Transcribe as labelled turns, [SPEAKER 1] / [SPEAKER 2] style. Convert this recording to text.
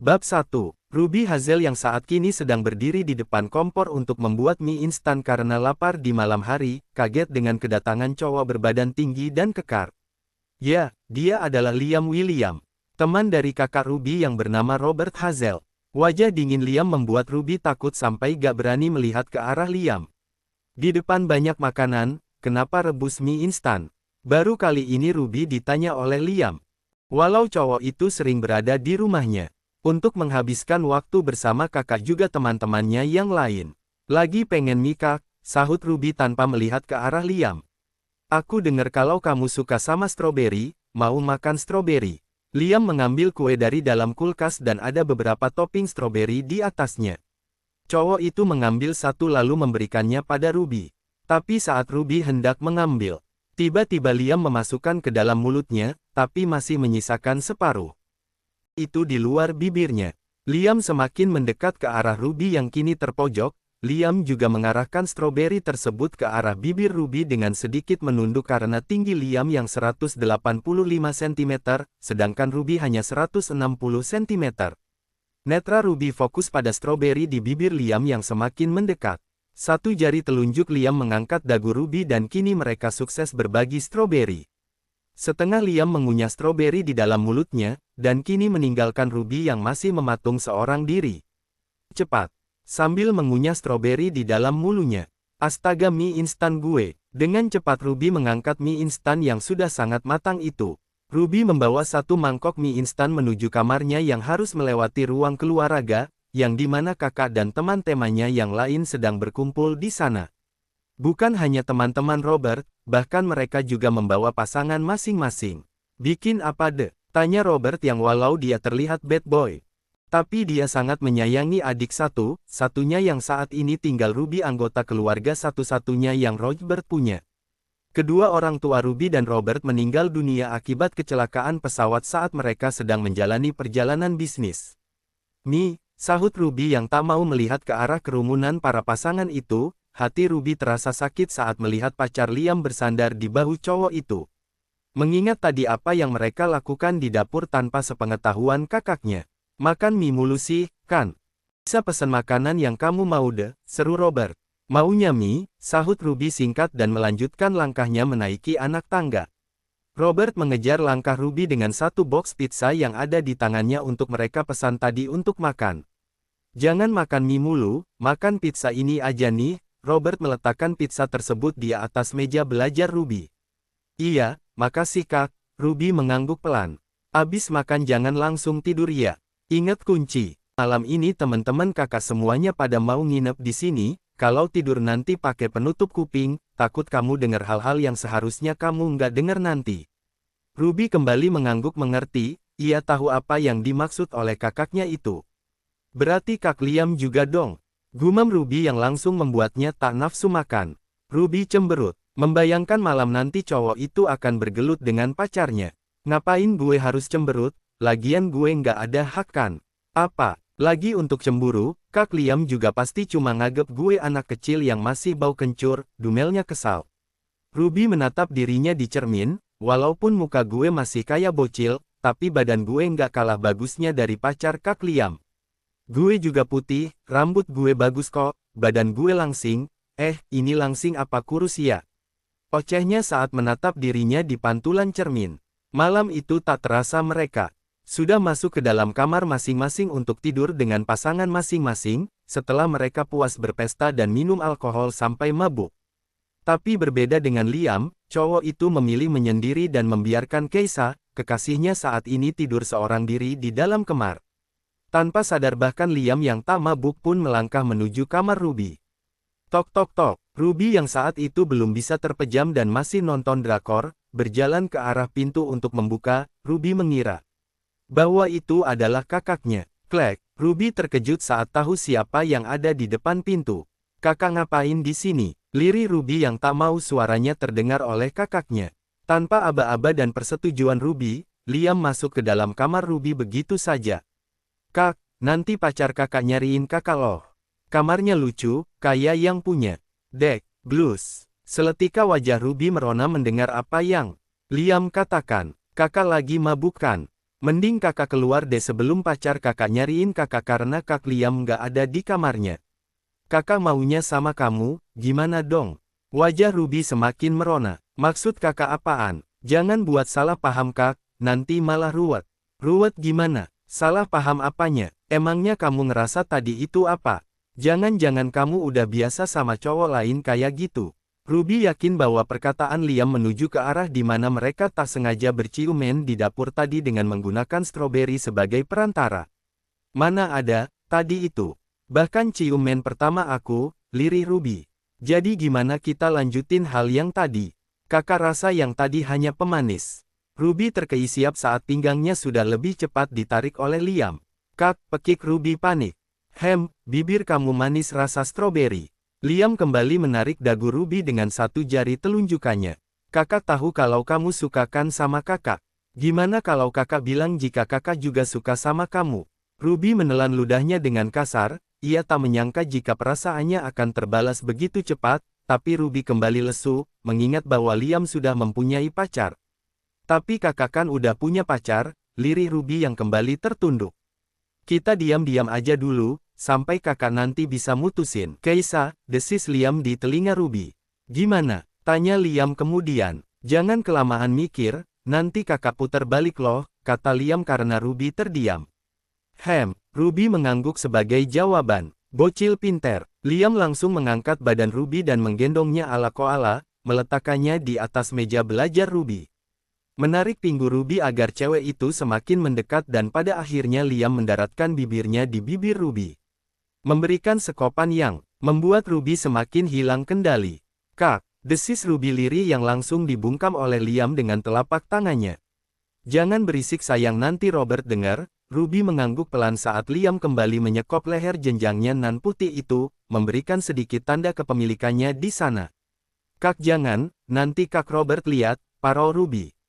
[SPEAKER 1] Bab 1. Ruby Hazel yang saat kini sedang berdiri di depan kompor untuk membuat mie instan karena lapar di malam hari, kaget dengan kedatangan cowok berbadan tinggi dan kekar. Ya, dia adalah Liam William, teman dari kakak Ruby yang bernama Robert Hazel. Wajah dingin Liam membuat Ruby takut sampai gak berani melihat ke arah Liam. Di depan banyak makanan, kenapa rebus mie instan? Baru kali ini Ruby ditanya oleh Liam. Walau cowok itu sering berada di rumahnya untuk menghabiskan waktu bersama kakak juga teman-temannya yang lain. Lagi pengen mie kak, sahut Ruby tanpa melihat ke arah Liam. Aku dengar kalau kamu suka sama stroberi, mau makan stroberi. Liam mengambil kue dari dalam kulkas dan ada beberapa topping stroberi di atasnya. Cowok itu mengambil satu lalu memberikannya pada Ruby. Tapi saat Ruby hendak mengambil, tiba-tiba Liam memasukkan ke dalam mulutnya, tapi masih menyisakan separuh. Itu di luar bibirnya. Liam semakin mendekat ke arah Ruby yang kini terpojok. Liam juga mengarahkan stroberi tersebut ke arah bibir Ruby dengan sedikit menunduk karena tinggi Liam yang 185 cm, sedangkan Ruby hanya 160 cm. Netra Ruby fokus pada stroberi di bibir Liam yang semakin mendekat. Satu jari telunjuk Liam mengangkat dagu Ruby dan kini mereka sukses berbagi stroberi. Setengah Liam mengunyah stroberi di dalam mulutnya, dan kini meninggalkan Ruby yang masih mematung seorang diri. Cepat. Sambil mengunyah stroberi di dalam mulutnya. Astaga mie instan gue. Dengan cepat Ruby mengangkat mie instan yang sudah sangat matang itu. Ruby membawa satu mangkok mie instan menuju kamarnya yang harus melewati ruang keluarga, yang dimana kakak dan teman-temannya yang lain sedang berkumpul di sana. Bukan hanya teman-teman Robert, bahkan mereka juga membawa pasangan masing-masing. Bikin apa deh? Tanya Robert yang walau dia terlihat bad boy. Tapi dia sangat menyayangi adik satu-satunya yang saat ini tinggal Ruby anggota keluarga satu-satunya yang Robert punya. Kedua orang tua Ruby dan Robert meninggal dunia akibat kecelakaan pesawat saat mereka sedang menjalani perjalanan bisnis. "Mi," sahut Ruby yang tak mau melihat ke arah kerumunan para pasangan itu. Hati Ruby terasa sakit saat melihat pacar Liam bersandar di bahu cowok itu. Mengingat tadi apa yang mereka lakukan di dapur tanpa sepengetahuan kakaknya. "Makan mie mulu sih, kan? Bisa pesan makanan yang kamu mau deh," seru Robert. "Maunya mie," sahut Ruby singkat dan melanjutkan langkahnya menaiki anak tangga. Robert mengejar langkah Ruby dengan satu box pizza yang ada di tangannya untuk mereka pesan tadi untuk makan. "Jangan makan mie mulu, makan pizza ini aja nih." Robert meletakkan pizza tersebut di atas meja belajar Ruby. "Iya, makasih kak." Ruby mengangguk pelan. "Abis makan jangan langsung tidur ya. Ingat kunci. Malam ini teman-teman kakak semuanya pada mau nginep di sini. Kalau tidur nanti pakai penutup kuping, takut kamu dengar hal-hal yang seharusnya kamu nggak dengar nanti." Ruby kembali mengangguk mengerti, ia tahu apa yang dimaksud oleh kakaknya itu. "Berarti Kak Liam juga dong?" Gumam Ruby yang langsung membuatnya tak nafsu makan. Ruby cemberut, membayangkan malam nanti cowok itu akan bergelut dengan pacarnya. "Ngapain gue harus cemberut, lagian gue nggak ada hak kan? Apa lagi untuk cemburu, Kak Liam juga pasti cuma nganggep gue anak kecil yang masih bau kencur," dumelnya kesal. Ruby menatap dirinya di cermin, "Walaupun muka gue masih kayak bocil, tapi badan gue nggak kalah bagusnya dari pacar Kak Liam. Gue juga putih, rambut gue bagus kok, badan gue langsing, ini langsing apa kurus ya?" Ocehnya saat menatap dirinya di pantulan cermin. Malam itu tak terasa mereka sudah masuk ke dalam kamar masing-masing untuk tidur dengan pasangan masing-masing, setelah mereka puas berpesta dan minum alkohol sampai mabuk. Tapi berbeda dengan Liam, cowok itu memilih menyendiri dan membiarkan Keisha, kekasihnya saat ini tidur seorang diri di dalam kamar. Tanpa sadar bahkan Liam yang tak mabuk pun melangkah menuju kamar Ruby. Tok tok tok, Ruby yang saat itu belum bisa terpejam dan masih nonton drakor, berjalan ke arah pintu untuk membuka. Ruby mengira bahwa itu adalah kakaknya. Klek, Ruby terkejut saat tahu siapa yang ada di depan pintu. "Kakak ngapain di sini?" Lirih Ruby yang tak mau suaranya terdengar oleh kakaknya. Tanpa aba-aba dan persetujuan Ruby, Liam masuk ke dalam kamar Ruby begitu saja. "Kak, nanti pacar kakak nyariin kakak loh. Kamarnya lucu, kayak yang punya Dek Blues." Seletika wajah Ruby merona mendengar apa yang Liam katakan. "Kakak lagi mabuk kan?" Mending kakak keluar deh sebelum pacar kakak nyariin kakak karena Kak Liam nggak ada di kamarnya. Kakak maunya sama kamu, gimana dong? Wajah Ruby semakin merona. Maksud kakak apaan? Jangan buat salah paham Kak, nanti malah ruwet. Ruwet gimana? Salah paham apanya? Emangnya kamu ngerasa tadi itu apa? Jangan-jangan kamu udah biasa sama cowok lain kayak gitu. Ruby yakin bahwa perkataan Liam menuju ke arah di mana mereka tak sengaja berciuman di dapur tadi dengan menggunakan stroberi sebagai perantara. Mana ada, tadi itu. Bahkan ciuman pertama aku, lirih Ruby. Jadi gimana kita lanjutin hal yang tadi? Kakak rasa yang tadi hanya pemanis. Ruby terkesiap saat pinggangnya sudah lebih cepat ditarik oleh Liam. Kak, pekik Ruby panik. Bibir kamu manis rasa stroberi. Liam kembali menarik dagu Ruby dengan satu jari telunjukannya. Kakak tahu kalau kamu suka kan sama kakak. Gimana kalau kakak bilang jika kakak juga suka sama kamu? Ruby menelan ludahnya dengan kasar, ia tak menyangka jika perasaannya akan terbalas begitu cepat, tapi Ruby kembali lesu, mengingat bahwa Liam sudah mempunyai pacar. Tapi kakak kan udah punya pacar, lirih Ruby yang kembali tertunduk. Kita diam-diam aja dulu, sampai kakak nanti bisa mutusin. Keisa, desis Liam di telinga Ruby. Gimana? Tanya Liam kemudian. Jangan kelamaan mikir, nanti kakak putar balik loh, kata Liam karena Ruby terdiam. Ruby mengangguk sebagai jawaban. Bocil pinter. Liam langsung mengangkat badan Ruby dan menggendongnya ala koala, meletakkannya di atas meja belajar Ruby. Menarik pinggul Ruby agar cewek itu semakin mendekat dan pada akhirnya Liam mendaratkan bibirnya di bibir Ruby. Memberikan sekopan yang membuat Ruby semakin hilang kendali. Kak, desis Ruby lirih yang langsung dibungkam oleh Liam dengan telapak tangannya. Jangan berisik sayang nanti Robert dengar. Ruby mengangguk pelan saat Liam kembali menyekop leher jenjangnya nan putih itu, memberikan sedikit tanda kepemilikannya di sana. Kak jangan, nanti Kak Robert lihat, parau Ruby.